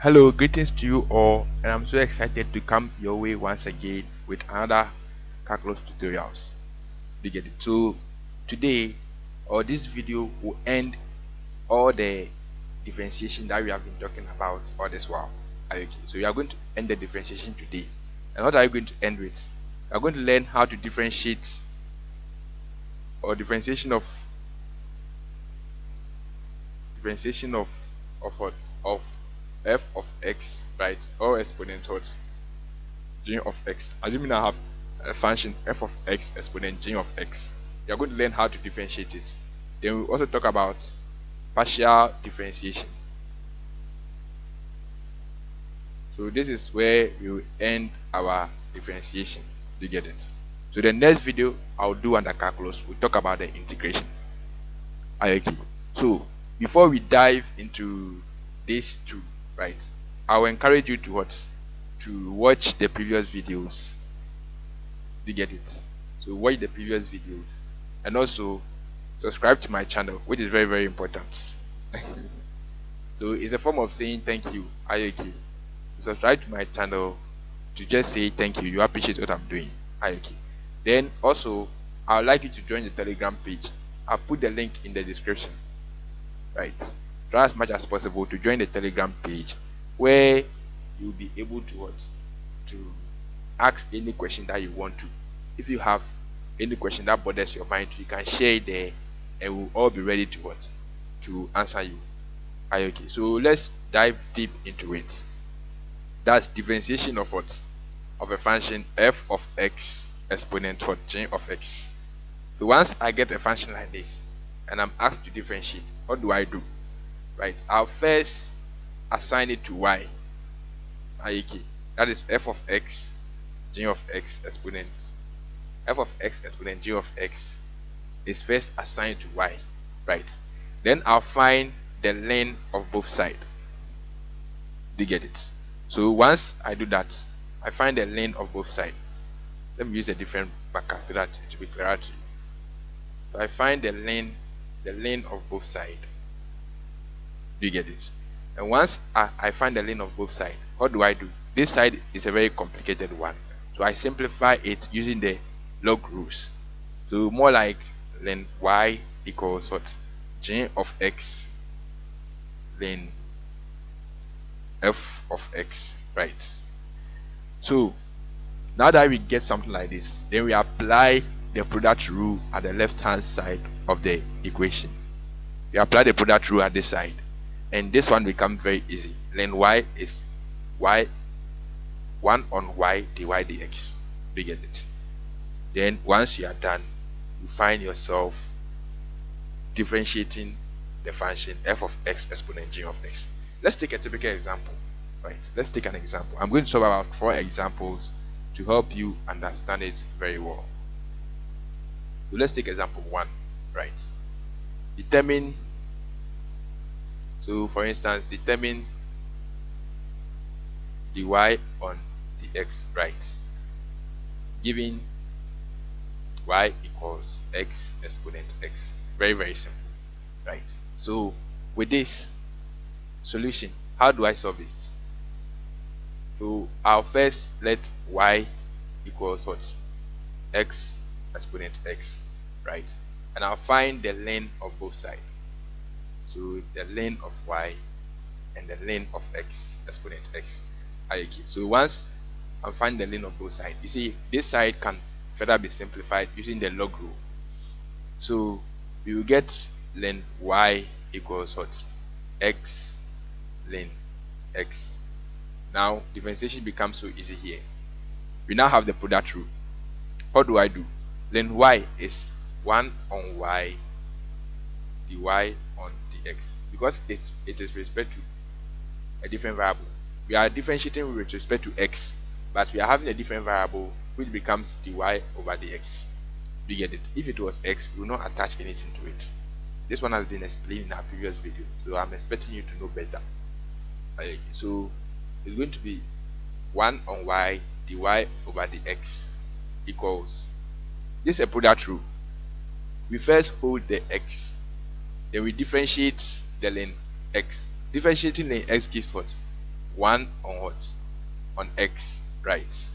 Hello, greetings to you all, and I'm so excited to come your way once again with another calculus tutorials. You get it? So today, or this video will end all the differentiation that we have been talking about all this while. Okay, so we are going to end the differentiation today. And what are you going to end with? We are going to learn how to differentiate or differentiation of what? Of f of x, right? Or exponent what? G of x. Assuming I have a function f of x exponent g of x, you are going to learn how to differentiate it. Then we'll also talk about partial differentiation. So this is where we will end our differentiation. You get it? So the next video I'll do under calculus, we'll talk about the integration. Okay. So before we dive into these two, right? I'll encourage you to what? To watch the previous videos. You get it? So watch the previous videos and also subscribe to my channel, which is very very important. So it's a form of saying thank you. IOK. Subscribe to my channel to just say thank you. You appreciate what I'm doing. IOK. Then also I would like you to join the Telegram page. I'll put the link in the description. Right. Try as much as possible to join the Telegram page where you'll be able to what? To ask any question that you want to. If you have any question that bothers your mind, you can share it there and we'll all be ready to what? To answer you. Okay, so let's dive deep into it. That's differentiation of what? Of a function f of x exponent what? G of x. So once I get a function like this and I'm asked to differentiate, what do I do? Right, I'll first assign it to y. Okay, that is f of x g of x exponent. F of x exponent g of x is first assigned to y, right? Then I'll find the length of both sides. Do you get it? So once I do that, I find the length of both sides. Let me use a different marker so that it will be clearer to you. So I find the length of both sides. Do you get it? And once I find the length of both sides, what do I do? This side is a very complicated one, so I simplify it using the log rules. So more like ln y equals what? G of x ln f of x, right? So now that we get something like this, then we apply the product rule at the left hand side of the equation. We apply the product rule at this side, and this one becomes very easy. Ln y is y 1 on y dy dx. You get it? Then once you are done, you find yourself differentiating the function f of x exponent g of x. Let's take a typical example, right? Let's take an example. I'm going to solve about 4 examples to help you understand it very well. So let's take example 1, right? Determine, so for instance, determine dy on dx, right? Given y equals x exponent x. Very very simple, right? So with this solution, how do I solve it? So I'll first let y equals what? X exponent x, right? And I'll find the length of both sides. So the length of y and the length of x exponent x. Okay, so once I find the length of both sides, you see this side can further be simplified using the log rule. So we will get length y equals what? X length x. Now differentiation becomes so easy here. We now have the product rule. What do I do? Length y is 1 on y dy on dx, because it is with respect to a different variable. We are differentiating with respect to x, but we are having a different variable which becomes dy over dx. Do you get it? If it was x, we will not attach anything to it. This one has been explained in our previous video, so I'm expecting you to know better. Okay, so it's going to be 1 on y dy over dx equals, this is a product rule. We first hold the x, then we differentiate the length x. Differentiating length x gives what? 1 on what? On x, right?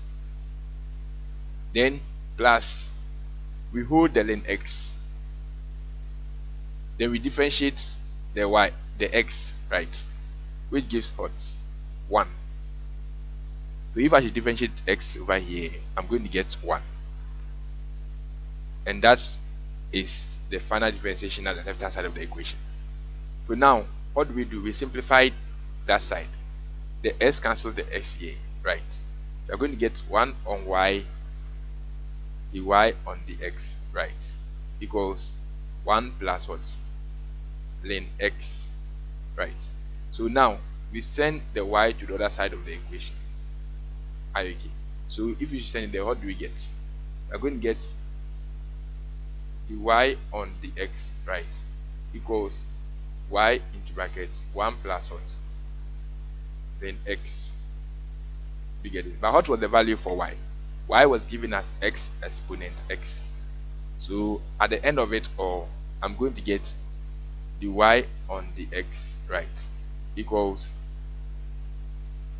Then plus we hold the length x, then we differentiate the y, the x, right? Which gives what? 1. So if I should differentiate x over here, I'm going to get 1. And that is the final differentiation at the left hand side of the equation. So now, what do? We simplify that side. The s cancels the x here, right? We are going to get 1 on y, the y on the x, right? Equals 1 plus what? Ln x, right? So now, we send the y to the other side of the equation. Are you okay? So if you send it there, what do we get? We are going to get the y on the x, right, equals y into brackets 1 plus what? Then x. We get it. But what was the value for y? Y was given as x exponent x. So at the end of it all, I'm going to get the y on the x, right, equals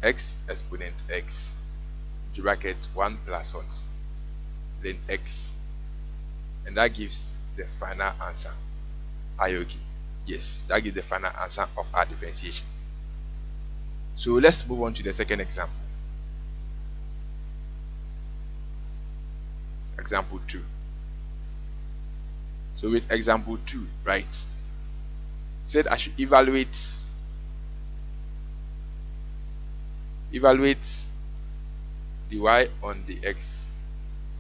x exponent x into bracket 1 plus what? Then x. And that gives the final answer. Are you okay? Yes, that gives the final answer of our differentiation. So let's move on to the second example. Example 2. So with example 2, right, said I should evaluate the y on the x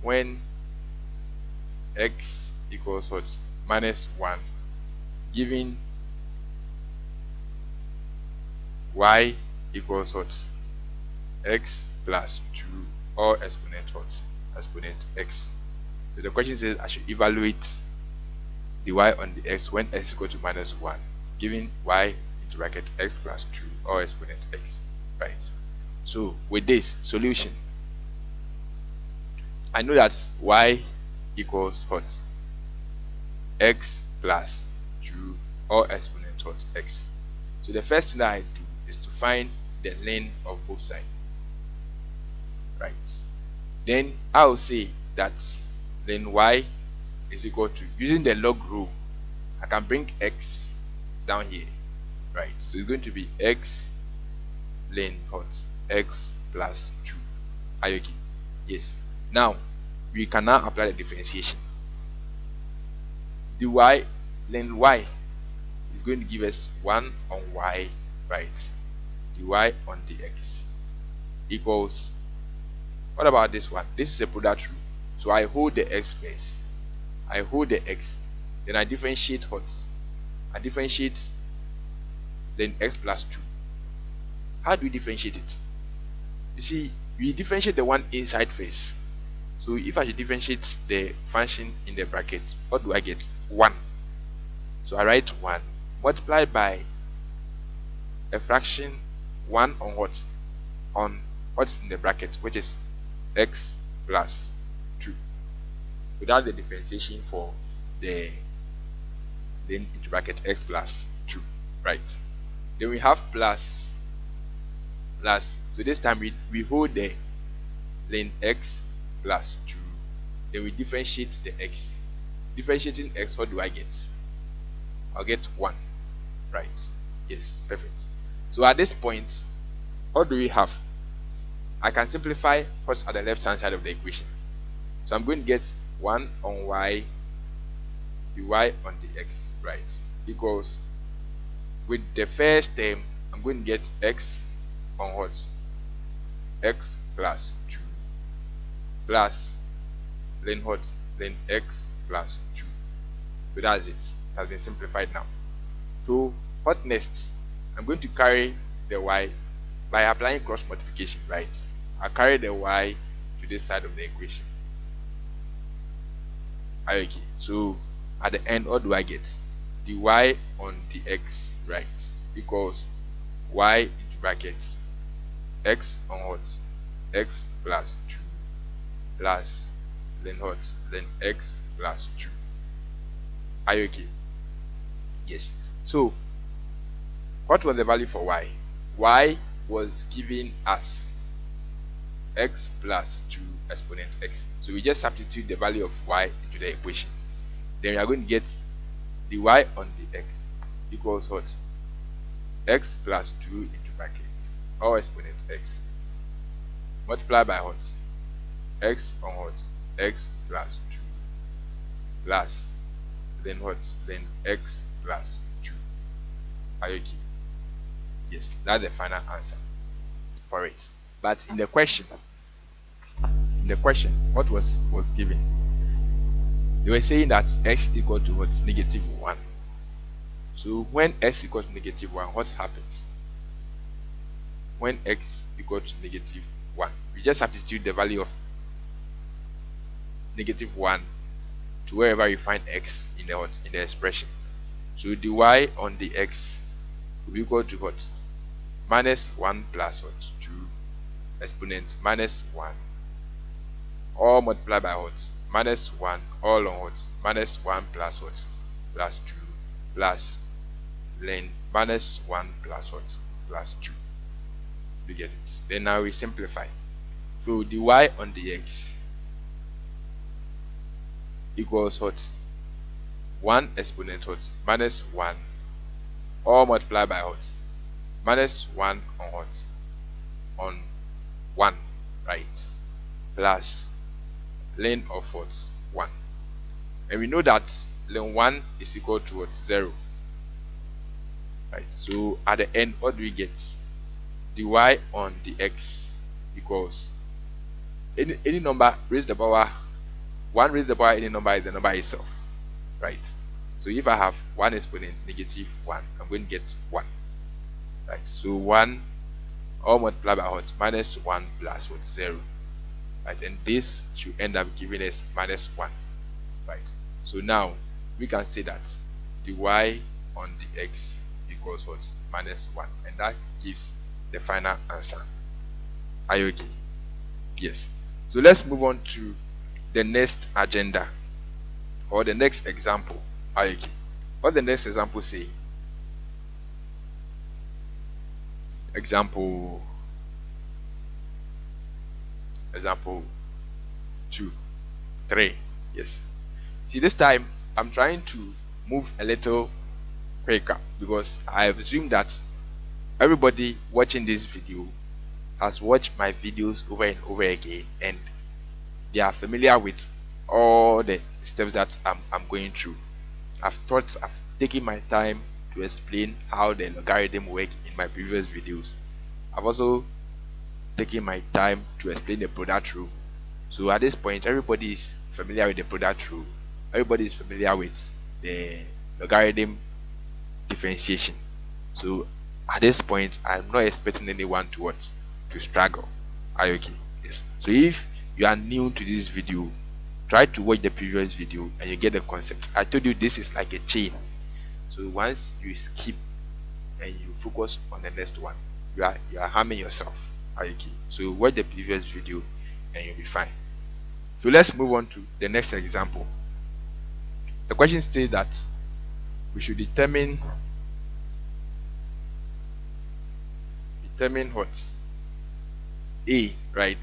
when x equals what? Minus 1, giving y equals what? X plus 2, or exponent what? Exponent x. So the question says I should evaluate the y on the x when x is equal to minus 1, giving y into bracket x plus 2, or exponent x, right? So with this solution, I know that y equals what? X plus 2, or exponent what? X. So the first thing that I do is to find the length of both sides, right? Then I'll say that then y is equal to, using the log rule, I can bring x down here, right? So it's going to be x ln what? X plus 2. Are you okay? Yes. Now we can now apply the differentiation. The y ln y is going to give us 1 on y, right? The y on the x equals, what about this one? This is a product rule. So I hold the x first. I hold the x. Then I differentiate what? I differentiate then x plus 2. How do we differentiate it? You see, we differentiate the one inside first. So if I should differentiate the function in the bracket, what do I get? 1. So I write 1 multiplied by a fraction 1 on what? On what's in the bracket, which is x plus 2. So that's the differentiation for the then into bracket x plus 2, right? Then we have plus. So this time we hold the ln x plus 2. Then we differentiate the x. Differentiating x, what do I get? I'll get 1, right? Yes, perfect. So at this point, what do we have? I can simplify what's at the left hand side of the equation. So I'm going to get 1 on y, the y on the x, right, equals, with the first term, I'm going to get x on what? X plus 2 plus ln what? Ln x plus 2. So that's it. It has been simplified now. So what next? I'm going to carry the y by applying cross multiplication, right? I carry the y to this side of the equation. Okay. So at the end, what do I get? The y on the x, right, equals y into brackets x on what? X plus 2 plus then what? Then x plus 2. Are you okay? Yes. So what was the value for y? Y was given as x plus 2 exponent x. So we just substitute the value of y into the equation. Then we are going to get the y on the x equals what? X plus 2 into brackets, or exponent x, multiplied by what? X on what? X plus 2 plus, then what? Then x plus 2. Are you okay? Yes, that's the final answer for it. But in the question, what was given? They were saying that x equal to what? Negative 1. So when x equals to negative 1, what happens? When x equals to negative 1, we just substitute the value of negative 1 to wherever you find x in the what? In the expression. So the y on the x will be equal to what? Minus 1 plus what? 2 exponent minus 1, all multiplied by what? Minus 1, all on what? Minus 1 plus what? Plus 2 plus then minus 1 plus what? Plus 2. You get it? Then now we simplify. So the y on the x equals what? 1 exponent what? Minus 1, all multiplied by what? Minus 1 on what? On 1, right? Plus ln of what? 1. And we know that ln 1 is equal to what? 0. Right? So at the end, what do we get? The y on the x equals any number raised to the power 1 raised to the power any number is the number itself. Right? So if I have 1 exponent negative 1, I'm going to get 1. Right? So 1 all multiplied by what? Minus 1 plus what? 0. Right? And this should end up giving us minus 1. Right? So now we can say that the y on the x equals what? Minus 1. And that gives the final answer. Are you okay? Yes. So let's move on to the next agenda or the next example. Are you okay? What the next example say? Example 2, 3. Yes. See, this time I'm trying to move a little quicker because I assume that everybody watching this video has watched my videos over and over again and they are familiar with all the steps that I'm going through. I've taken my time to explain how the logarithm work in my previous videos. I've also taken my time to explain the product rule. So at this point, everybody is familiar with the product rule. Everybody is familiar with the logarithm differentiation. So at this point, I'm not expecting anyone to what? To struggle. Are you okay? Yes. So if you are new to this video, try to watch the previous video and you get the concept. I told you this is like a chain. So once you skip and you focus on the next one, you are harming yourself. Are you okay? So watch the previous video and you'll be fine. So let's move on to the next example. The question states that we should determine what? A, right?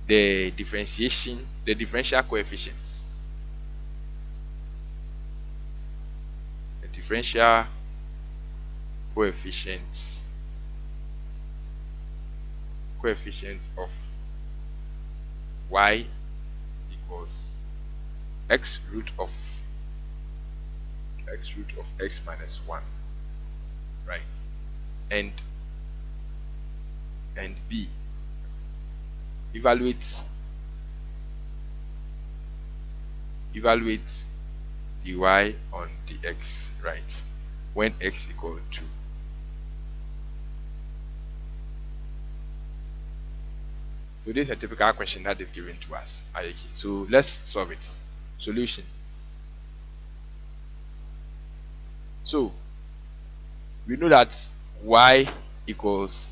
The differential coefficients. The differential coefficients of y equals x root of x minus 1, right? And b, evaluate the y on the x, right, when x equal to 2. So this is a typical question that they've given to us. Okay, so let's solve it. Solution. So we know that y equals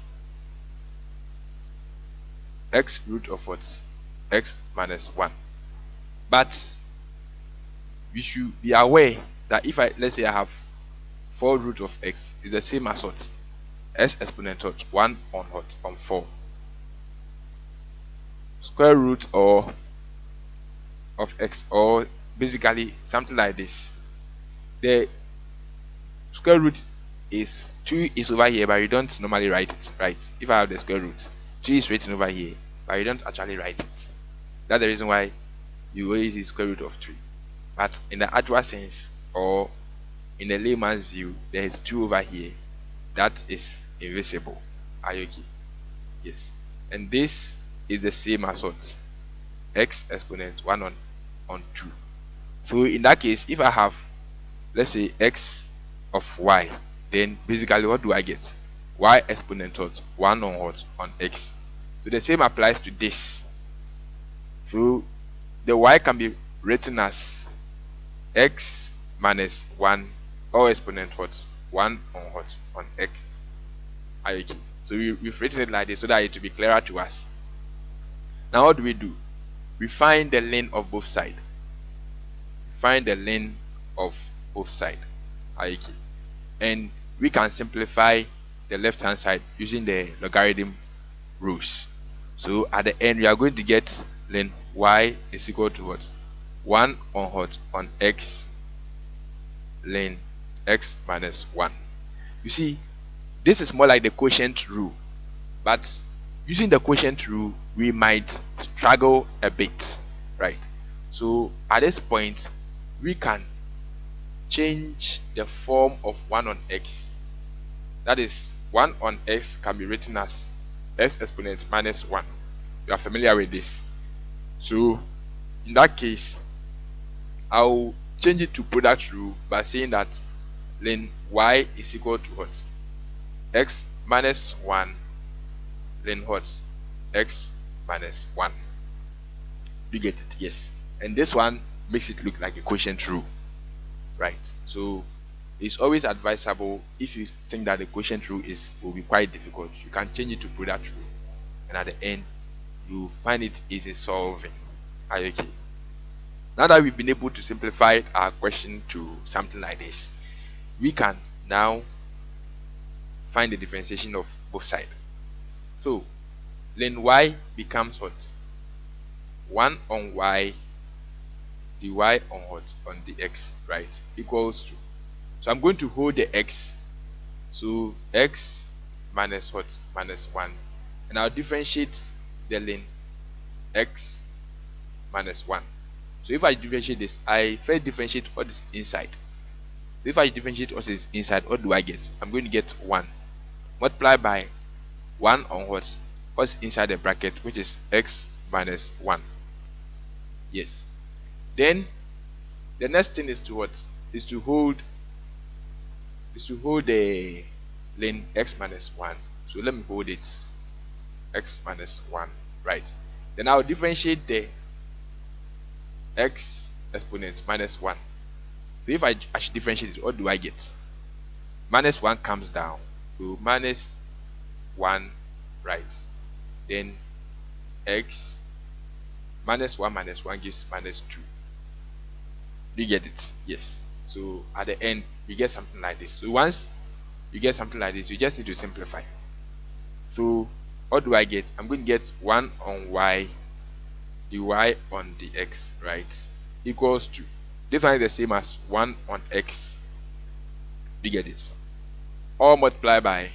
x root of what? X minus 1. But we should be aware that if let's say I have 4 root of x is the same as what? x exponent hot 1 on hot on 4. Square root or of x, or basically something like this. The square root is 2 is over here, but you don't normally write it, right? If I have the square root, 2 is written over here, but you don't actually write it. That's the reason why you always use square root of 3. But in the actual sense, or in the layman's view, there is 2 over here. That is invisible. Are you okay? Yes. And this is the same as what? X exponent 1 on 2. So in that case, if I have, let's say, x of y, then basically what do I get? Y exponent of 1 on what? On x. So the same applies to this. So the y can be written as x minus 1 or exponent what? 1 on what? On x. Are you okay? So we've written it like this so that it will be clearer to us. Now what do? We find the length of both sides. Find the length of both sides. Are you okay? And we can simplify the left hand side using the logarithm rules. So at the end we are going to get length y is equal to what? 1 on what? On x length x minus 1. You see, this is more like the quotient rule, but using the quotient rule we might struggle a bit, right? So at this point we can change the form of 1 on x. That is, 1 on x can be written as x exponent minus 1. You are familiar with this. So in that case, I'll change it to product rule by saying that ln y is equal to what? X minus 1 ln what? X minus 1. You get it? Yes. And this one makes it look like a quotient rule, right? So it's always advisable, if you think that the quotient rule will be quite difficult, you can change it to product rule, and at the end you find it easy solving. Are you okay? Now that we've been able to simplify our question to something like this, we can now find the differentiation of both sides. So ln y becomes what? 1 on y dy on what? On dx, right? Equals to, so I'm going to hold the x, so x minus what? Minus 1, and I'll differentiate the ln x minus 1. So if I differentiate this, I first differentiate what is inside. So if I differentiate what is inside, what do I get? I'm going to get 1 multiplied by 1 on what? What's inside the bracket, which is x minus 1. Yes. Then the next thing is to what? Is to hold the ln x minus 1. So let me hold it, x minus 1, right? Then I'll differentiate the x exponent minus 1. So if I should differentiate it, what do I get? Minus 1 comes down, so minus 1, right? Then x minus 1 minus 1 gives minus 2. Do you get it? Yes. So at the end we get something like this. So once you get something like this, you just need to simplify. So what do I get? I'm going to get 1 on y dy on dx, right? Equals to, this one is the same as 1 on x. Do you get it? All multiplied by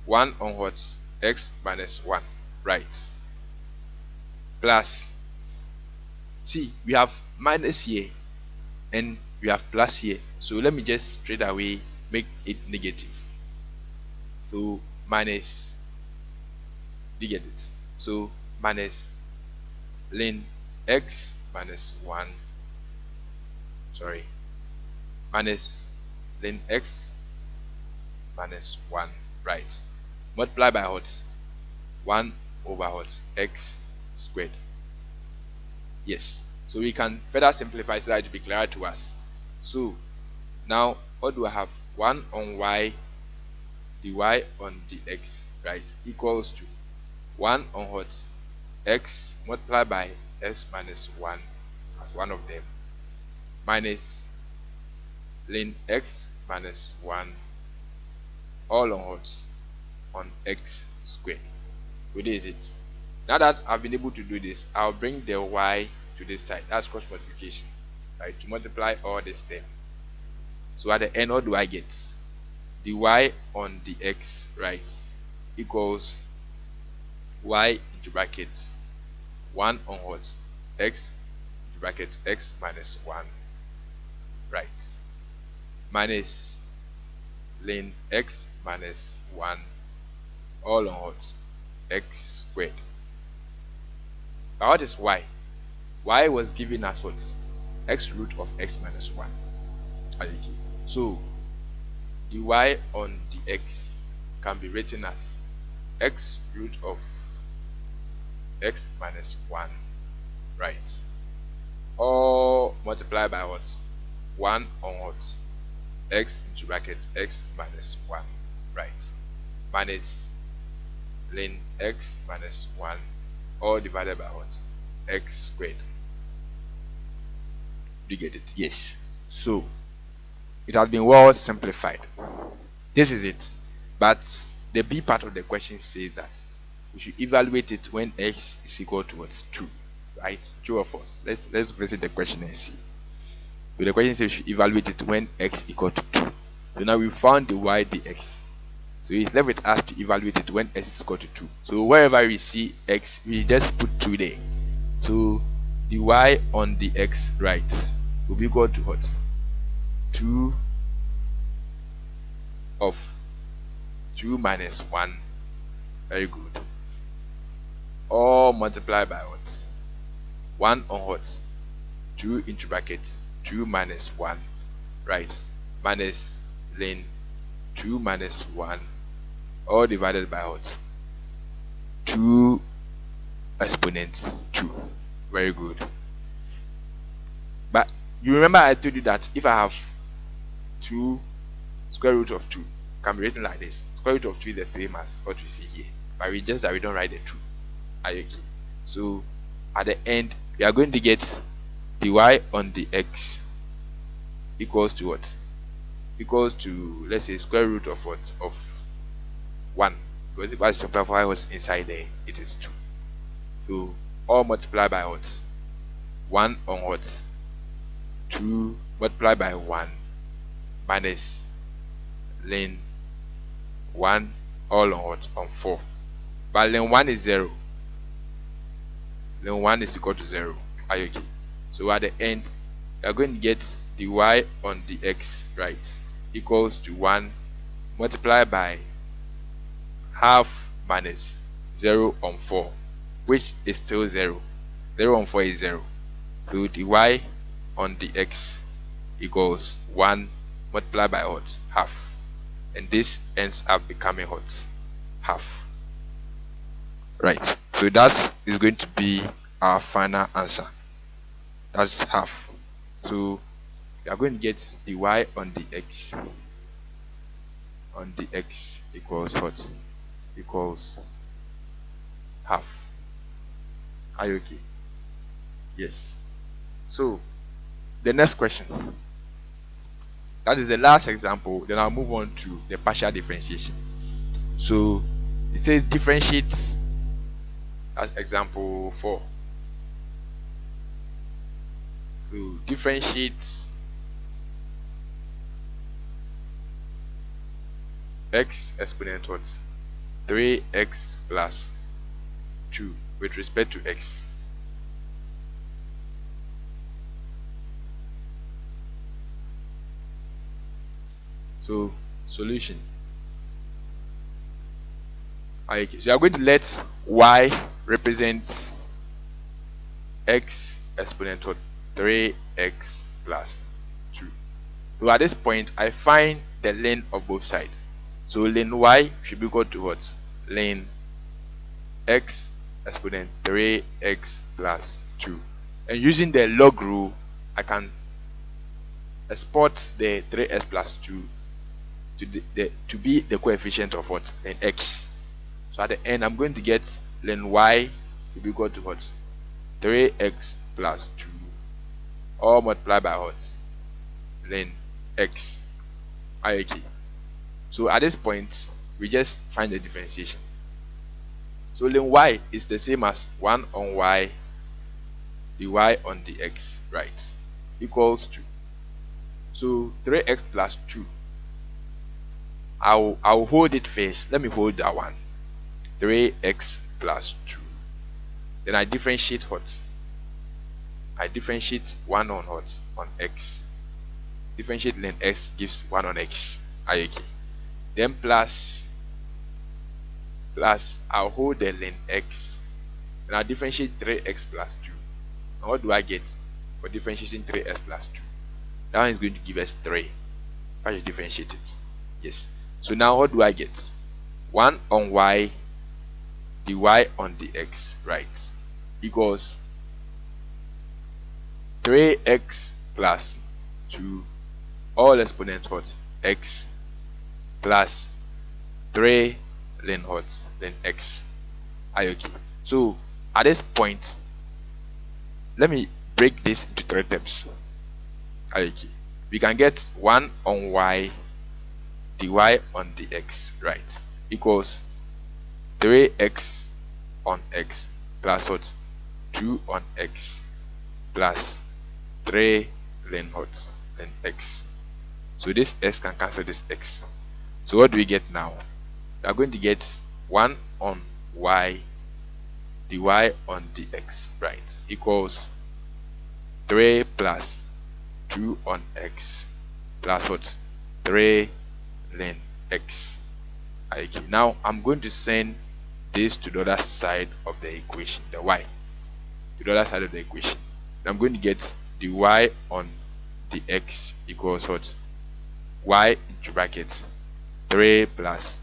1 on what? X minus 1, right? Plus, see, we have minus here and we have plus here, so let me just straight away make it negative. So minus, you get it? So minus ln x minus 1, sorry, minus ln x minus 1, right? Multiply by what? 1 over what? X squared. Yes. So we can further simplify so that it will be clearer to us. So now what do I have? 1 on y dy on dx, right? Equals to 1 on what? X multiplied by x minus 1 as one of them, minus ln x minus 1 all on what? On x squared. So this is it. Now that I've been able to do this, I'll bring the y to this side. That's cross multiplication, right? To multiply all this term. So at the end, what do I get? The y on the x, right, equals y into brackets 1 on what? X into bracket x minus 1, right, minus ln x minus 1 all on what? X squared. Now what is y? Y was given as what? X root of x minus 1. Okay. So the y on the x can be written as x root of x minus 1, right, or multiply by what? 1 on what? X into bracket x minus 1, right, minus ln x minus 1 all divided by what? X squared. Do you get it? Yes. So it has been well simplified. This is it. But the B part of the question says that we should evaluate it when x is equal to what? 2. Right? True or false? Let's visit the question and see. So the question says we should evaluate it when x equal to 2. So now we found the y dx. So it's left with us to evaluate it when x is equal to 2. So wherever we see x, we just put 2 there. So the y on the x, right, will be equal to what? 2 of 2 minus 1. Very good. All multiply by what? 1 on what? 2 into bracket 2 minus 1, right, minus ln 2 minus 1 all divided by what? 2 exponent 2. Very good. But you remember I told you that if I have 2 square root of 2 can be written like this. Square root of 2 is the same as what we see here, but we just that we don't write the 2. Are you okay? So at the end we are going to get the y on the x equals to what? Equals to, let's say, square root of what? Of 1. Because if I simplify what's inside there, it is 2. So all multiply by what? 1 on what? 2 multiply by 1 minus ln 1 all on what? On 4. But ln 1 is 0. Ln 1 is equal to 0. Are you okay? So at the end, we are going to get the y on the x, right, equals to 1 multiplied by half minus 0 on 4, which is still 0. 0 on 4 is 0. So the y on the x equals 1 multiplied by what? Half. And this ends up becoming what? Half. Right. So that is going to be our final answer. That's half. So we are going to get the y on the x equals what? Equals half. Are you okay? Yes. So the next question, that is the last example, then I'll move on to the partial differentiation. So it says differentiate, as example 4. So differentiate x exponent what? 3x plus 2 with respect to x. So solution. Okay, so you are going to let y represent x exponent what? 3x plus 2. So at this point I find the ln of both sides. So ln y should be equal to what? Ln x exponent 3x plus 2. And using the log rule, I can export the 3x plus 2 to be the coefficient of what? Ln x. So at the end, I'm going to get ln y to be equal to what? 3x plus 2, all multiplied by what? Ln x. Okay. So at this point, we just find the differentiation. So then y is the same as 1 on y dy on dx, right? Equals to, so 3x plus 2. I'll hold it first. Let me hold that one. 3x plus 2. Then I differentiate what? I differentiate 1 on what? On x. Differentiate ln x gives 1 on x. Okay. Then plus I'll hold the ln x. Then I'll differentiate 3x plus 2. And what do I get for differentiating 3x plus 2? That one is going to give us 3. I just differentiate it. Yes. So now what do I get? 1 on y dy on dx, right? Equals 3x plus 2 all exponent what? X plus 3 ln what? Ln x. Are you okay? So at this point, let me break this into 3 terms. Are you okay? We can get 1 on y dy on dx, right? Equals 3x on x plus what? 2 on x plus 3 ln what? Ln x. So this x can cancel this x. So what do we get now? We are going to get 1 on y dy on dx, right? Equals 3 plus 2 on x plus what? 3 ln x. Okay, now I'm going to send this to the other side of the equation, the y to the other side of the equation. I'm going to get dy on dx equals what? Y into brackets 3 plus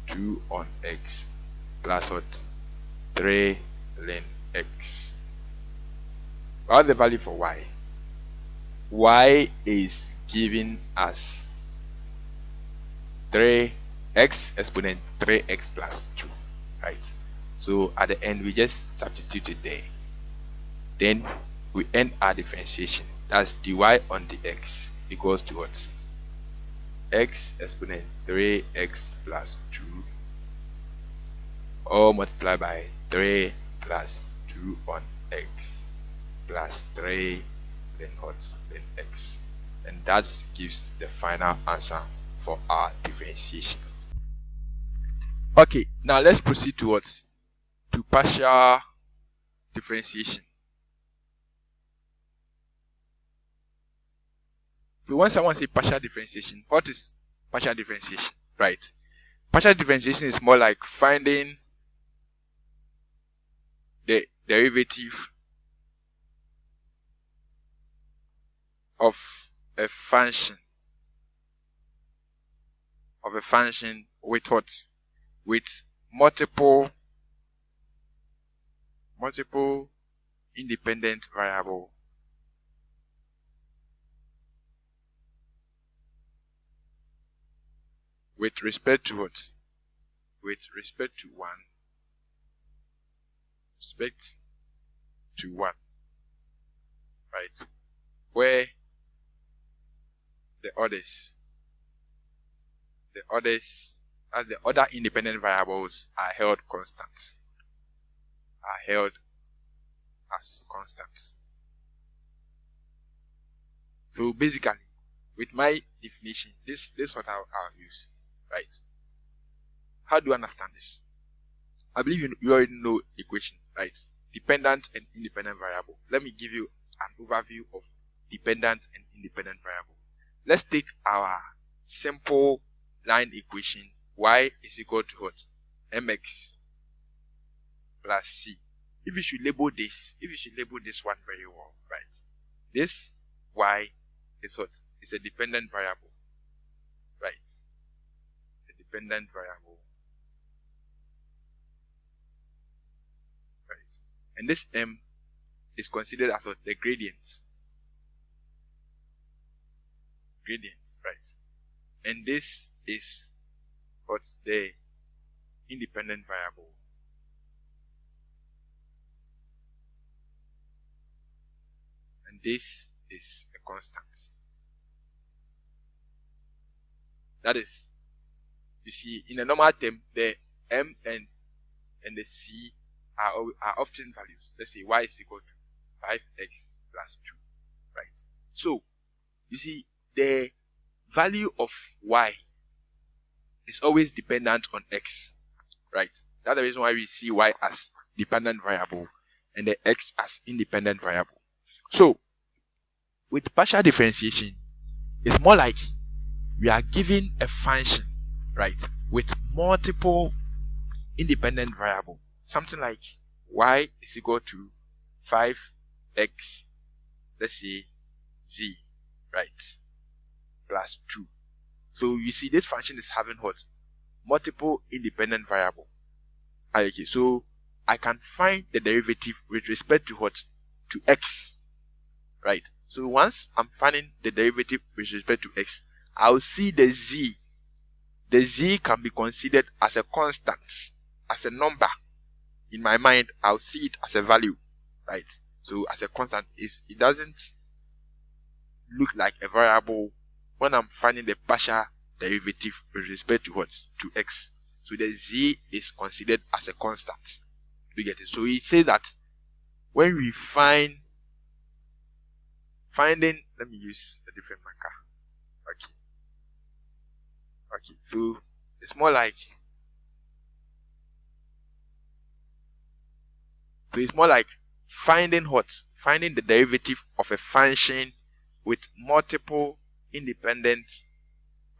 2 on x plus what? 3 ln x. What's the value for y? Y is giving us 3x exponent 3x plus 2, right? So at the end we just substitute it there. Then we end our differentiation. That's dy on dx equals to what? X exponent 3x plus 2 all multiplied by 3 plus 2 on x plus 3 then what? Then x. And that gives the final answer for our differentiation. Okay, now let's proceed to what? To partial differentiation. So when someone say partial differentiation, what is partial differentiation? Right. Partial differentiation is more like finding the derivative of a function with what? With multiple independent variable with respect to what? With respect to one. Right? Where the other independent variables are held constant. Are held as constants. So basically, with my definition, this is what I'll use, right? How do you understand this? I believe you already know equation, right? Dependent and independent variable. Let me give you an overview of dependent and independent variable. Let's take our simple line equation. Y is equal to what? Mx plus c. If you should label this one very well, right? This y is what? It's a dependent variable, right? It's a dependent variable, right? And this m is considered as what? The gradients, right? And this is what's the independent variable, and this is a constant. That is you see, in a normal term, the m and the c are often values. Let's say y is equal to 5x plus 2, right? So, you see, the value of y is always dependent on x, right? That's the reason why we see y as dependent variable and the x as independent variable. So, with partial differentiation, it's more like we are given a function, right, with multiple independent variable. Something like y is equal to 5x, let's say z, right, plus 2. So you see this function is having what? Multiple independent variable. Okay, so I can find the derivative with respect to what? To x, right? So once I'm finding the derivative with respect to x, I'll see the z. The z can be considered as a constant, as a number. In my mind, I'll see it as a value, right? So as a constant, it doesn't look like a variable when I'm finding the partial derivative with respect to what? To x. So the z is considered as a constant. You get it? So he says that when we finding, let me use a different marker. Okay. So it's more like finding what? Finding the derivative of a function with multiple independent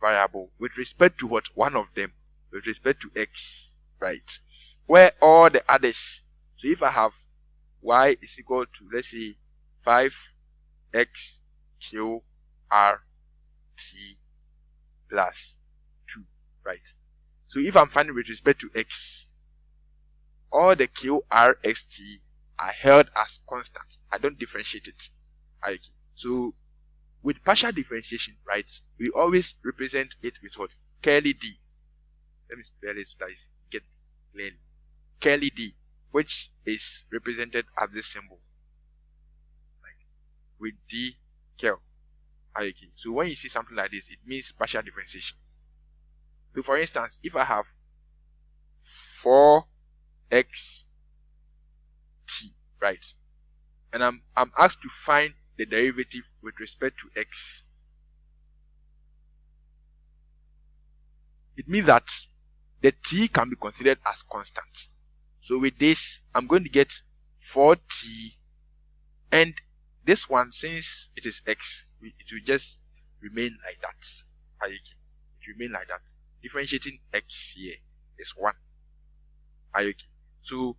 variable with respect to what? One of them, with respect to x, right? Where all the others, so if I have y is equal to, let's say, 5x q r t plus 2, right? So if I'm finding with respect to x, all the q r x t are held as constant. I don't differentiate it. Okay. So with partial differentiation, right, we always represent it with what? Curly d. Let me spell it so that you get clearly. Curly d, which is represented as this symbol, like with d curl. Okay. So when you see something like this, it means partial differentiation. So for instance, if I have 4x t, right, and I'm asked to find the derivative with respect to x, it means that the t can be considered as constant. So with this, I'm going to get 4t, and this one, since it is x, it will just remain like that. It will remain like that. Differentiating x here is 1. So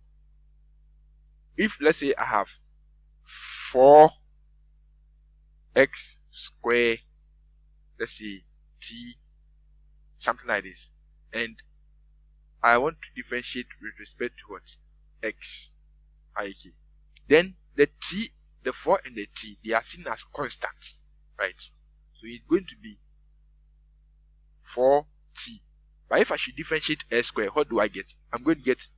if, let's say, I have 4x square, let's say t, something like this, and I want to differentiate with respect to what? X. Then the t, the 4 and the t, they are seen as constants, right? So it's going to be 4t. But if I should differentiate s squared, what do I get? I'm going to get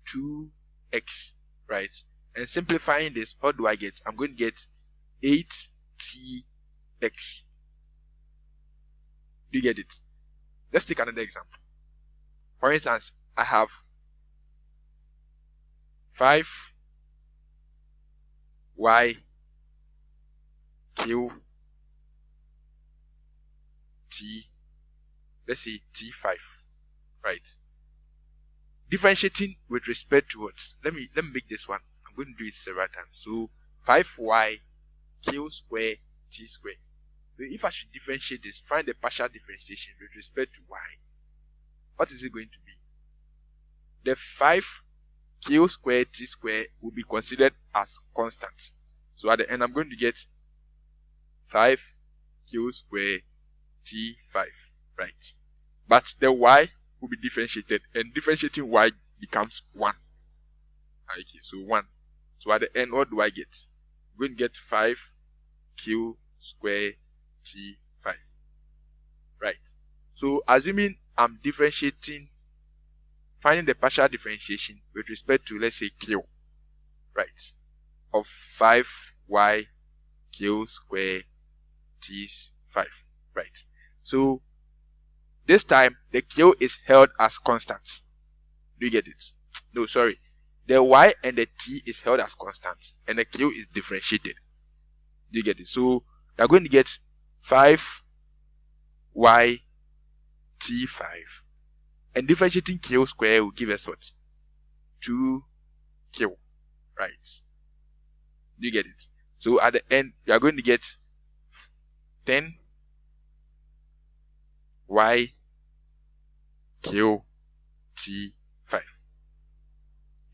2x, right? And simplifying this, what do I get? I'm going to get 8tx. Do you get it? Let's take another example. For instance, I have 5y q t, let's say t5, right? Differentiating with respect to what? Let me make this one. I'm going to do it several times. So 5y q square t square. So if I should differentiate this, find the partial differentiation with respect to y. What is it going to be? The 5q square t square will be considered as constant. So at the end, I'm going to get 5q square t5, right? But the y will be differentiated, and differentiating y becomes 1. Okay, so 1. So at the end, what do I get? I'm going to get 5q square t5, right? So assuming I'm differentiating, finding the partial differentiation with respect to, let's say, q, right, of 5y q square t5, right? So This time the Q is held as constant. Do you get it? No, sorry. The Y and the T is held as constant and the Q is differentiated. Do you get it? So we are going to get 5y t5, and differentiating Q square will give us what? 2Q, right? Do you get it? So at the end we are going to get 10y q t5.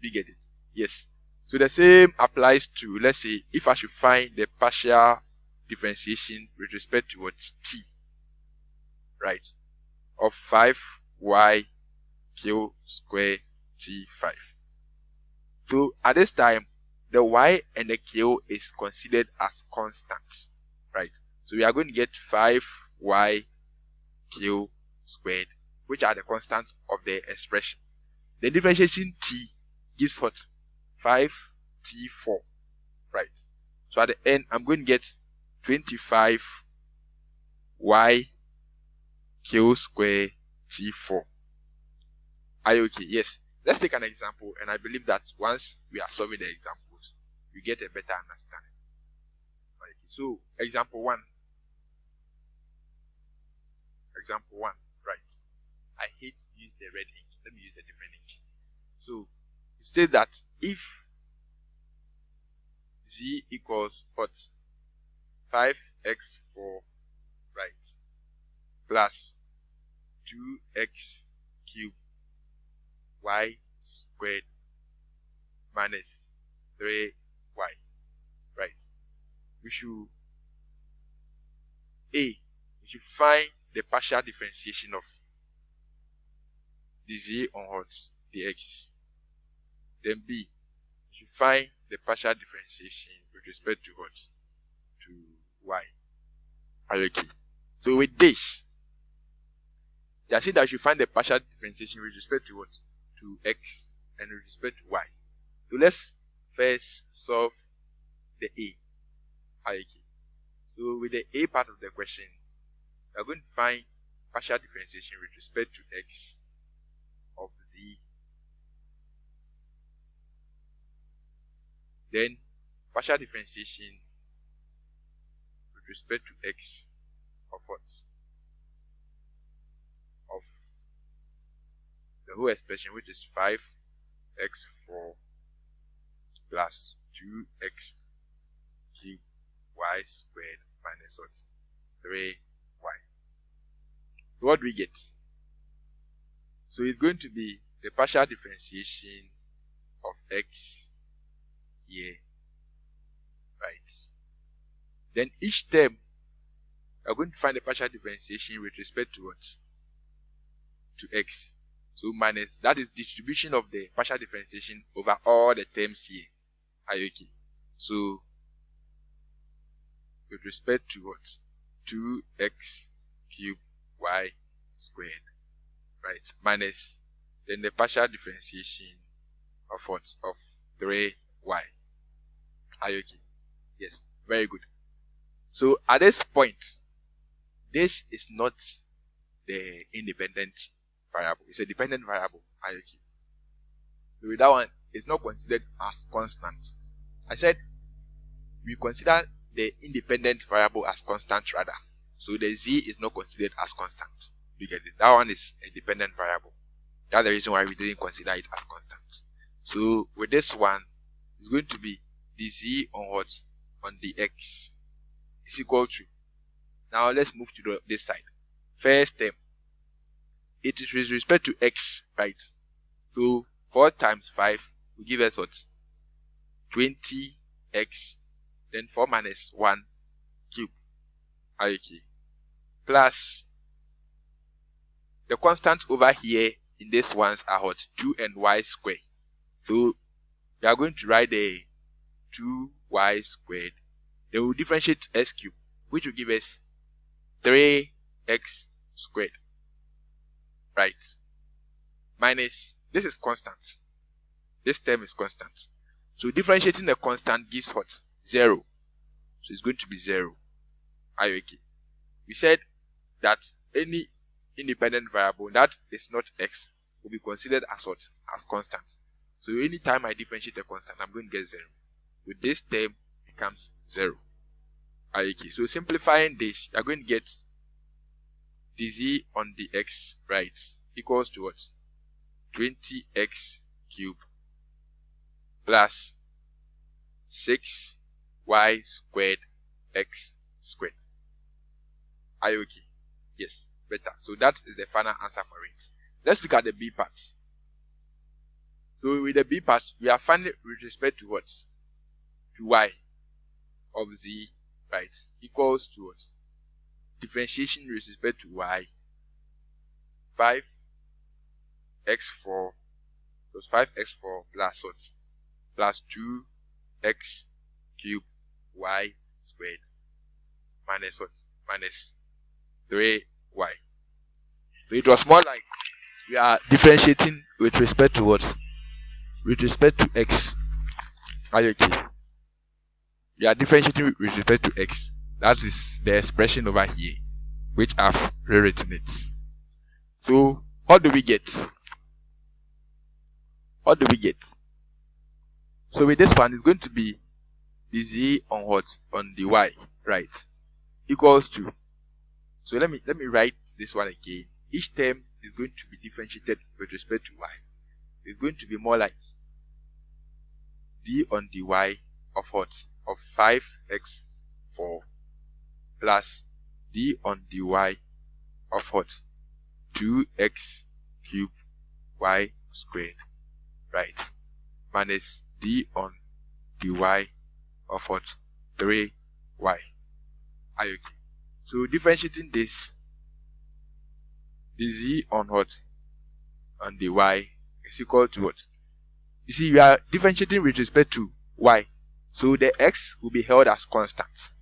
Do you get it? Yes. So the same applies to, let's say, if I should find the partial differentiation with respect to what? T, right? Of 5y q square t5. So at this time, the y and the q is considered as constants, right? So we are going to get 5y q squared, which are the constants of the expression. The differentiation t gives what? 5t4, right? So at the end, I'm going to get 25y q square t4. Are you okay? Yes. Let's take an example, and I believe that once we are solving the examples, you get a better understanding. Right. So, example 1. Example 1, right? I hate to use the red ink. Let me use a different ink. So, it states that if z equals what? 5x4, right, plus 2x cubed y squared minus 3y, right? We should find the partial differentiation of the z on what? The x. Then B, we should find the partial differentiation with respect to what? To y. Are you okay? So with this, they are saying that you should find the partial differentiation with respect to what? To x and with respect to y. So let's first solve the A. Are you okay? So with the A part of the question, we are going to find partial differentiation with respect to x of z, then partial differentiation with respect to x of what? Of the whole expression, which is 5x4 plus 2x cubed y squared minus what? 3y. So what do we get? So it's going to be the partial differentiation of x here, right? Then each term, we are going to find the partial differentiation with respect to what? To x. So minus, that is distribution of the partial differentiation over all the terms here. Are you okay? So with respect to what? 2x cubed y squared, right? Minus then the partial differentiation of what? Of 3y. Are you okay? Yes, very good. So at this point, this is not the independent variable. It's a dependent variable. Are you okay? So with that one, it's not considered as constant. I said we consider the independent variable as constant rather. So the z is not considered as constant. You get it? That one is a dependent variable. That's the reason why we didn't consider it as constant. So with this one, it's going to be the z on what? On the x is equal to. Now let's move to this side. First term, it is with respect to x, right? So 4 times 5 will give us what? 20x, then 4 minus 1 cube, okay, plus the constants over here in this ones are what? 2 and y squared. So we are going to write the 2y squared. Then we'll differentiate s cube, which will give us 3x squared, right? Minus, this is constant. This term is constant. So differentiating the constant gives what? 0. So it's going to be 0. Are you okay? We said that any independent variable that is not x will be considered as what? As constant. So anytime I differentiate a constant, I'm going to get 0. With this term becomes 0. Okay, so simplifying this, you're going to get dz on the x, right, equals to what? 20x cubed plus 6y squared x squared. Are you okay? Yes, better. So that is the final answer for it. Let's look at the b part. So with the b part, we are finding with respect to what? To y of z, right, equals to what? Differentiation with respect to y, 5x4 plus 5x4 plus what? Plus 2x cubed y squared minus what? Minus 3y. So it was more like we are differentiating with respect to what? With respect to x. Are you okay? We are differentiating with respect to x. That is the expression over here, which I've rewritten it. So what do we get? What do we get? So with this one, it's going to be the z on what? On the y, right? Equals to. So let me write this one again. Each term is going to be differentiated with respect to y. It's going to be more like d on dy of what? Of 5x4 plus d on dy of what? 2x cubed y squared, right, minus d on dy of what? 3y. Are you okay? So differentiating this, the z on what? On the y is equal to what? You see, we are differentiating with respect to y, so the x will be held as constant.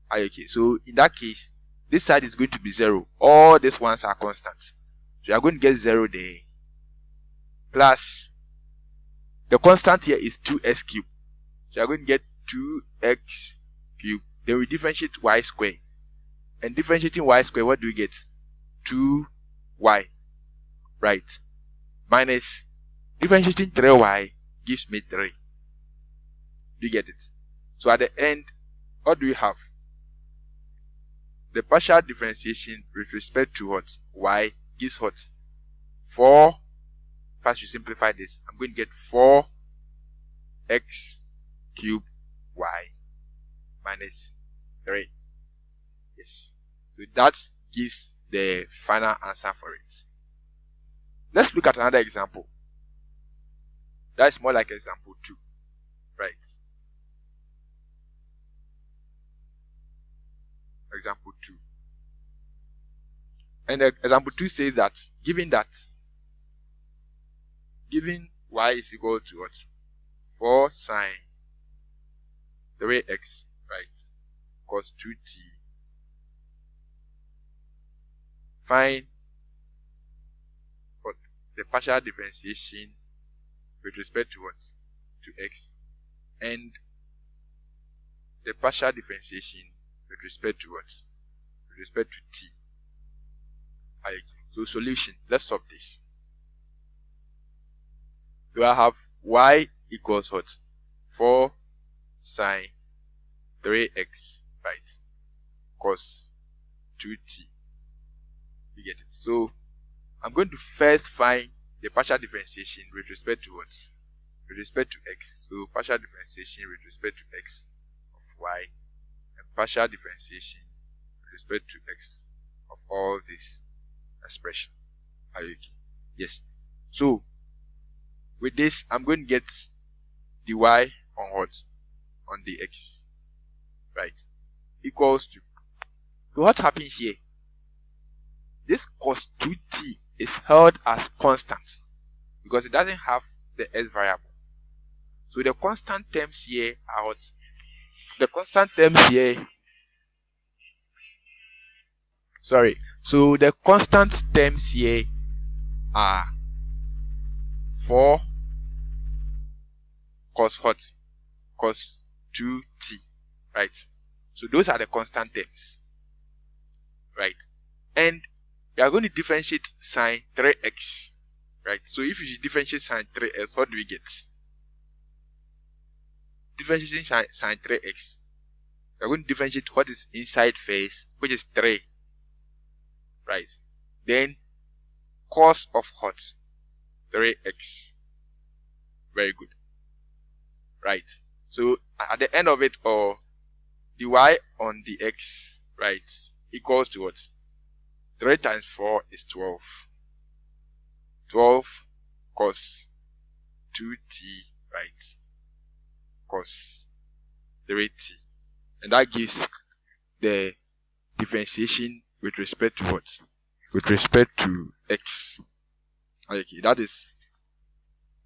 Are you okay? So in that case, this side is going to be 0. All these ones are constant. So you are going to get 0 there. Plus, the constant here is 2x cubed. So you are going to get 2x cubed. Then we differentiate y squared. And differentiating y squared, what do we get? 2y. Right. Minus differentiating 3y gives me 3. Do you get it? So at the end, what do we have? The partial differentiation with respect to what? Y gives what? 4. First you simplify this. I'm going to get 4x cubed y minus 3. Yes. So that gives the final answer for it. Let's look at another example. That's more like example 2. Right. Example 2. And example 2 says that given y is equal to what? 4 sine 3x, right, cos 2t. Find what? The partial differentiation with respect to what? To x. And the partial differentiation with respect to what? With respect to t. So solution. Let's solve this. So I have y equals what? 4 sine 3x, right, cos 2t. You get it? So I'm going to first find the partial differentiation with respect to what? With respect to x. So partial differentiation with respect to x of y, and partial differentiation with respect to x of all this expression. Are you okay? Yes. So with this, I'm going to get dy on what? On the x, right, equals to. So what happens here? This cos 2t is held as constant because it doesn't have the s variable. So the constant terms here are what? The constant terms here. Sorry. So the constant terms here are 4 cos what? Cos 2t, right? So those are the constant terms, right? And we are going to differentiate sine 3x, right? So if you differentiate sine 3x, what do we get? Differentiating sine 3x, we are going to differentiate what is inside first, which is 3, right? Then cos of what? 3x. Very good, right? So at the end of it all, dy on the x, right, equals to what? 3 times 4 is 12. 12 cos 2t, right, cos 3t. And that gives the differentiation with respect to what? With respect to x. Okay, that is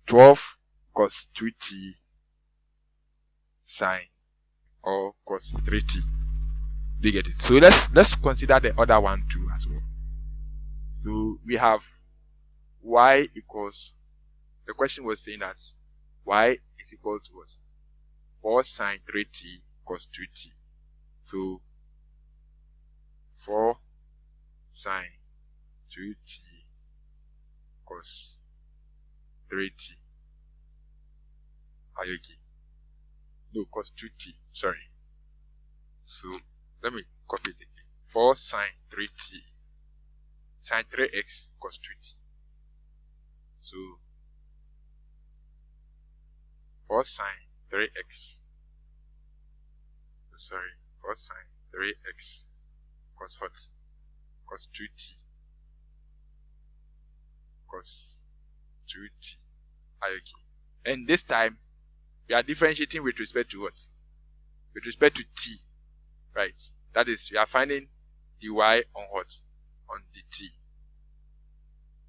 12 cos 2t sine or cos 3t. Do you get it? So let's consider the other one too as well. So we have y equals, the question was saying that y is equal to what? 4 sine 3t cos 2t. So 4 sine 2t cos 3t. Are you okay? No, cos 2t. Sorry. So let me copy it again. 4 sine 3t sine 3x cos 2t. So 4 sine 3x. Sorry, 4 sine 3x cos what? Cos 2t. Cos 2t. Are you okay? And this time we are differentiating with respect to what? With respect to t, right? That is, we are finding dy on what? On the t.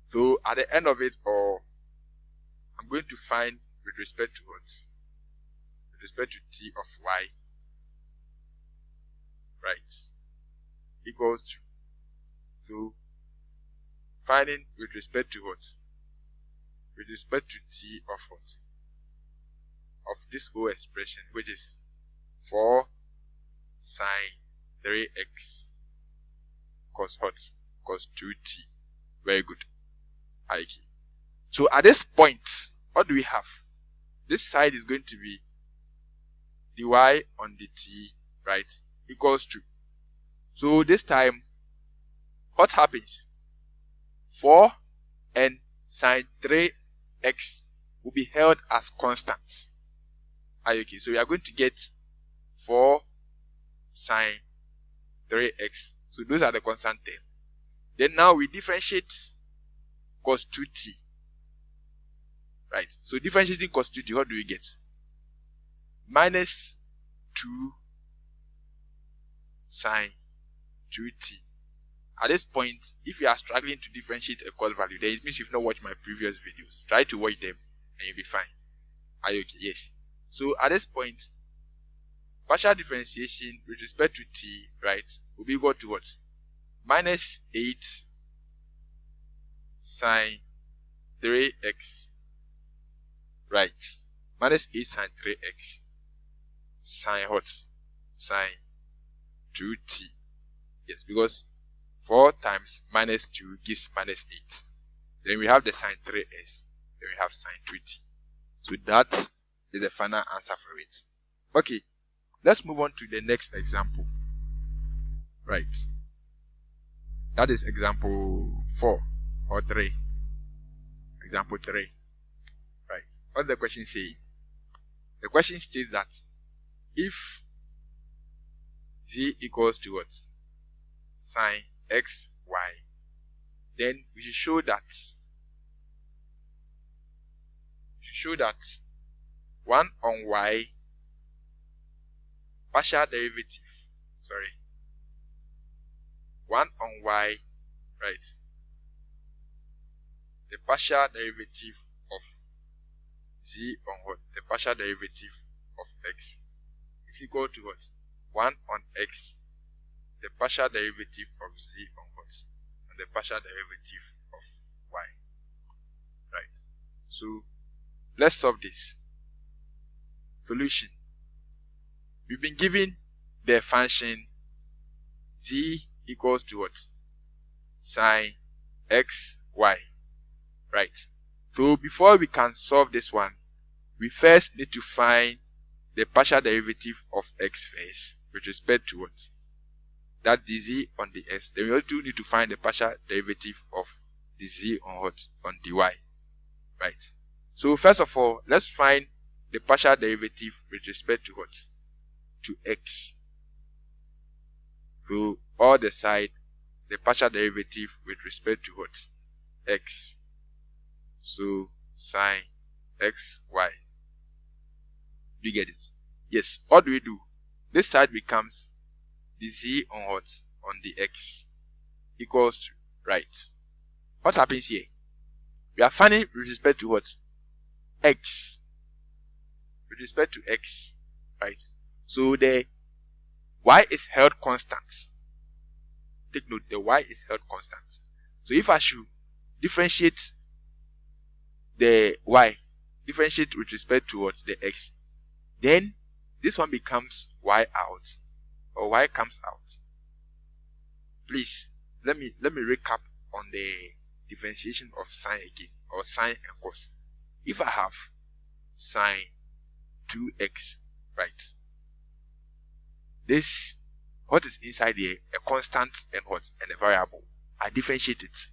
So at the end of it all, I'm going to find with respect to what? With respect to t of y, right, equals to, so finding with respect to what? With respect to t of what? Of this whole expression, which is 4 sine 3x cos what? Cos 2t. Very good. Okay. So at this point, what do we have? This side is going to be dy on the t, right, equals to. So this time, what happens? 4 and sine 3x will be held as constants. Okay, so we are going to get 4 sine 3x. So those are the constant terms. Then now we differentiate cos 2t. Right. So differentiating cos 2t, what do we get? Minus 2 sine 2t. At this point, if you are struggling to differentiate a cos value, then it means you've not watched my previous videos. Try to watch them and you'll be fine. Are you okay? Yes. So at this point, partial differentiation with respect to t, right, will be equal to what? Minus 8 sine 3x, right, minus 8 sine 3x sine what? Sine 2t. Yes, because 4 times minus 2 gives minus 8. Then we have the sine 3x. Then we have sine 2t. So that is the final answer for it. Okay, let's move on to the next example. Right. That is example 4 or 3. Example 3. Right. What does the question say? The question states that if z equals to what? Sine x, y, then we should show that 1 on y partial derivative, 1 on y, right, the partial derivative of z on what? The partial derivative of x is equal to what? 1 on x, the partial derivative of z on what? And the partial derivative of y, right? So let's solve this. Solution. We've been given the function z equals to what? sine x, y, right? So before we can solve this one, we first need to find the partial derivative of x first with respect to what? That dz on the x. Then we also need to find the partial derivative of dz on what? On dy, right? So first of all, let's find the partial derivative with respect to what? To x. So all the side, the partial derivative with respect to what? X. So sine x, y. You get it? Yes. What do we do? This side becomes dz on what? On the x equals to, right? What happens here? We are finding with respect to what? X. With respect to x, right? So the y is held constant. Take note, the y is held constant. So if I should differentiate the y, differentiate with respect to what? The x, then this one becomes y out, or y comes out. Please let me recap on the differentiation of sine again, or sine and cos. If I have sine 2x, right, this, what is inside here? A constant and what? And a variable. I differentiate it.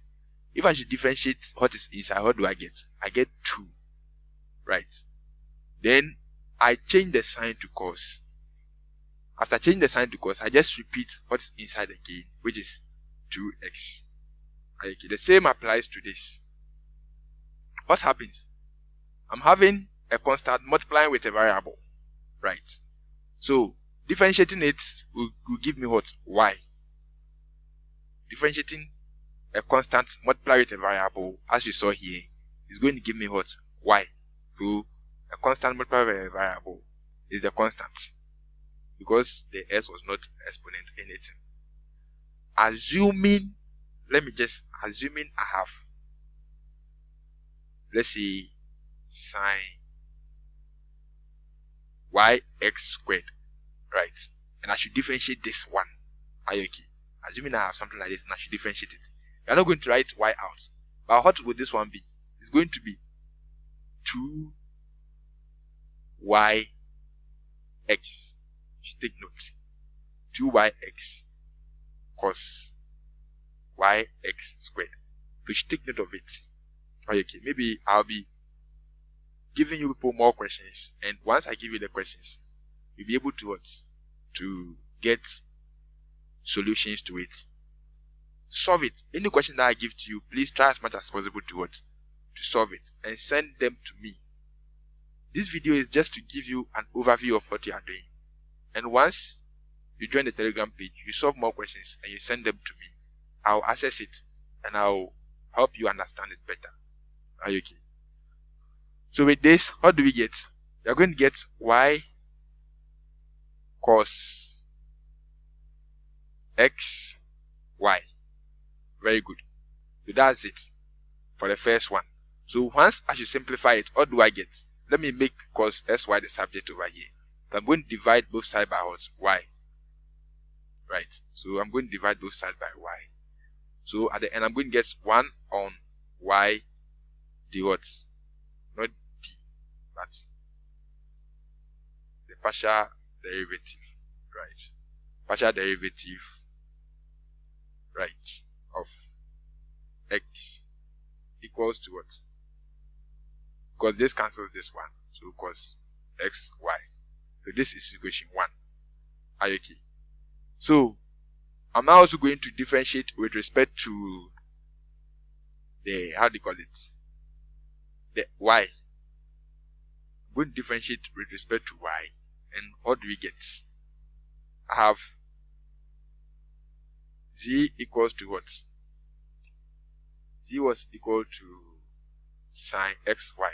If I should differentiate what is inside, what do I get? I get 2, right? Then I change the sign to cos. After changing the sign to cos, I just repeat what's inside again, which is 2x. Okay, the same applies to this. What happens? I'm having a constant multiplying with a variable, right? So differentiating it will give me what? Y. Differentiating a constant multiplied with a variable, as you saw here, is going to give me what? Y. So a constant multiplied with a variable is the constant, because the s was not exponent anything. Assuming, assuming I have, let's say, sine yx squared, right? And I should differentiate this one. Are you okay? Assuming I have something like this and I should differentiate it. We are not going to write y out. But what would this one be? It's going to be 2yx. Take note. 2yx cos yx squared. So you should take note of it. Okay, maybe I'll be giving you people more questions, and once I give you the questions, you'll be able to what? To get solutions to it. Solve it. Any question that I give to you, please try as much as possible to what? To solve it and send them to me. This video is just to give you an overview of what you are doing. And once you join the Telegram page, you solve more questions and you send them to me. I'll access it and I'll help you understand it better. Are you okay? So with this, what do we get? We are going to get y cos x y. Very good. So that's it for the first one. So once I should simplify it, what do I get? Let me make cos sy the subject over here. So I'm going to divide both sides by what? Y. Right. So I'm going to divide both sides by y. So at the end, I'm going to get 1 on y d what? Not d, but the partial derivative. Right. Partial derivative, right, of x equals to what? Because this cancels this one. So cos x, y. So this is equation 1. Are you okay? So I'm now also going to differentiate with respect to the, how do you call it? The y. I'm going to differentiate with respect to y. And what do we get? I have z equals to what? Z was equal to sine xy.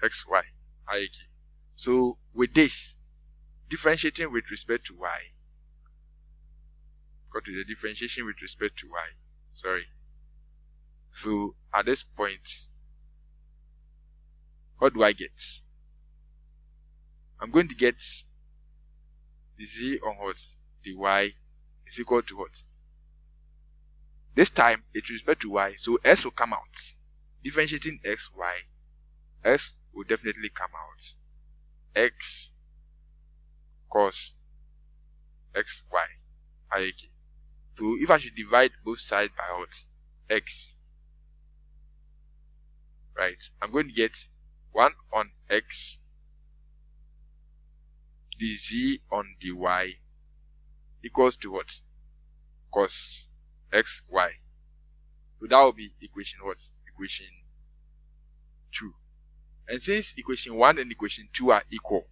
xy. Okay. So with this, differentiating with respect to y, go to the differentiation with respect to y. Sorry. So at this point, what do I get? I'm going to get the z on what? The y is equal to what? This time it with respect to y, so s will come out. Differentiating x, y, s will definitely come out. X cos x, y. Okay. So if I should divide both sides by what? X. Right. I'm going to get 1 on x dz on dy equals to what? Cos x, y. So that will be equation what? Equation 2. And since equation 1 and equation 2 are equal,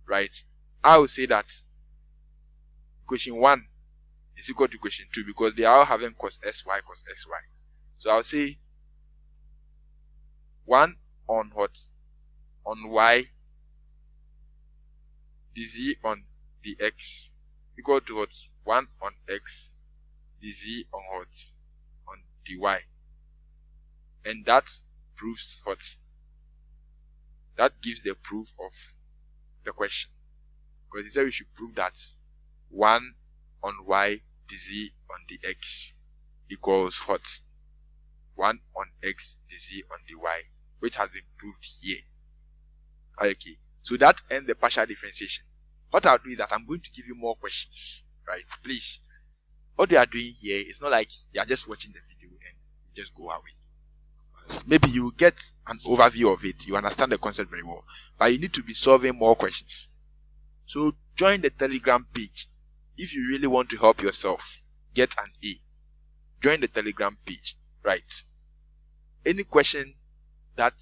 right, I will say that equation 1 is equal to equation 2 because they are all having cos sy, cos xy. So I'll say 1 on what? On y dz on dx equal to what? 1 on x dz on what? On dy. And that proves what? That gives the proof of the question. Because he said we should prove that 1 on y dz on dx equals what? 1 on x dz on dy, which has been proved here. Okay, so that ends the partial differentiation. What I'll do is that I'm going to give you more questions, right? Please, what you are doing here is not like you are just watching the video and you just go away. Maybe you will get an overview of it, you understand the concept very well, but you need to be solving more questions. So join the Telegram page if you really want to help yourself get an A. Join the Telegram page, right? Any question that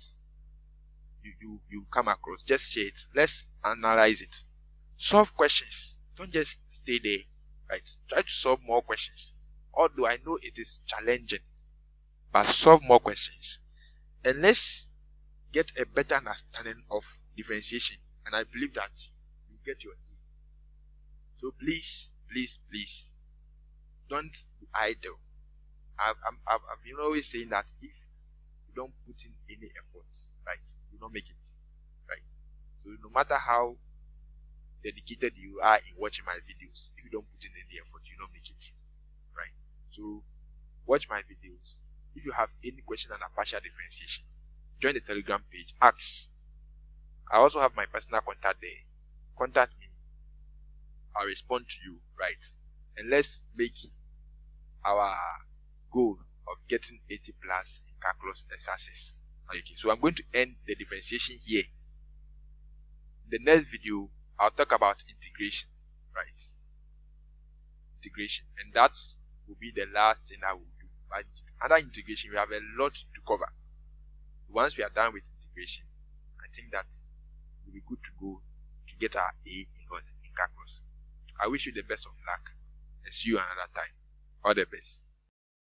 you come across, just share it. Let's analyze it. Solve questions. Don't just stay there, right? Try to solve more questions. Although I know it is challenging, but solve more questions. And let's get a better understanding of differentiation. And I believe that you get your E. So please, don't be idle. I've been always saying that if you don't put in any efforts, right, you don't make it, right? So no matter how dedicated you are in watching my videos, if you don't put in any effort, you don't make it, right? So watch my videos. If you have any question on a partial differentiation, join the Telegram page, ask. I also have my personal contact there. Contact me. I'll respond to you, right? And let's make our goal of getting 80 plus in calculus exercise. Okay, so I'm going to end the differentiation here. In the next video, I'll talk about integration, right? Integration, and that will be the last thing I will do. But under integration, we have a lot to cover. Once we are done with integration, I think that will be good to go to get our A in calculus. I wish you the best of luck and see you another time. All the best.